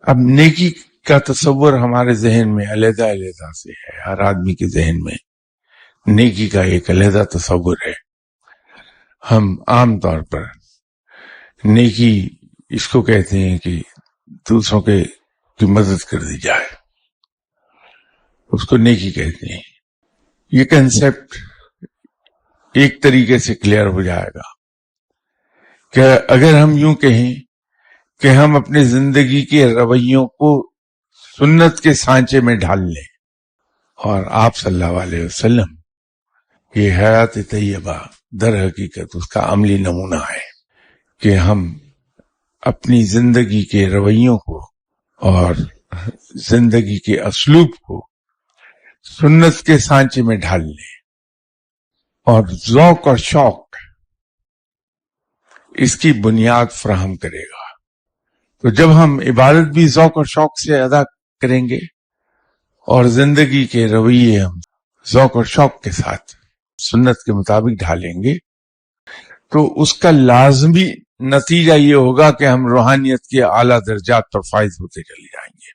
اب نیکی کا تصور ہمارے ذہن میں علیحدہ علیحدہ سے ہے، ہر آدمی کے ذہن میں نیکی کا ایک علیحدہ تصور ہے۔ ہم عام طور پر نیکی اس کو کہتے ہیں کہ دوسروں کی مدد کر دی جائے، اس کو نیکی کہتے ہیں۔ یہ کنسپٹ ایک طریقے سے کلیئر ہو جائے گا کہ اگر ہم یوں کہیں کہ ہم اپنی زندگی کے رویوں کو سنت کے سانچے میں ڈھال لیں، اور آپ صلی اللہ علیہ وسلم یہ حیات طیبہ در حقیقت اس کا عملی نمونہ ہے کہ ہم اپنی زندگی کے رویوں کو اور زندگی کے اسلوب کو سنت کے سانچے میں ڈھال لیں، اور ذوق اور شوق اس کی بنیاد فراہم کرے گا۔ تو جب ہم عبادت بھی ذوق اور شوق سے ادا کریں گے اور زندگی کے رویے ہم ذوق اور شوق کے ساتھ سنت کے مطابق ڈھالیں گے، تو اس کا لازمی نتیجہ یہ ہوگا کہ ہم روحانیت کے اعلیٰ درجات پر فائز ہوتے چلے جائیں گے۔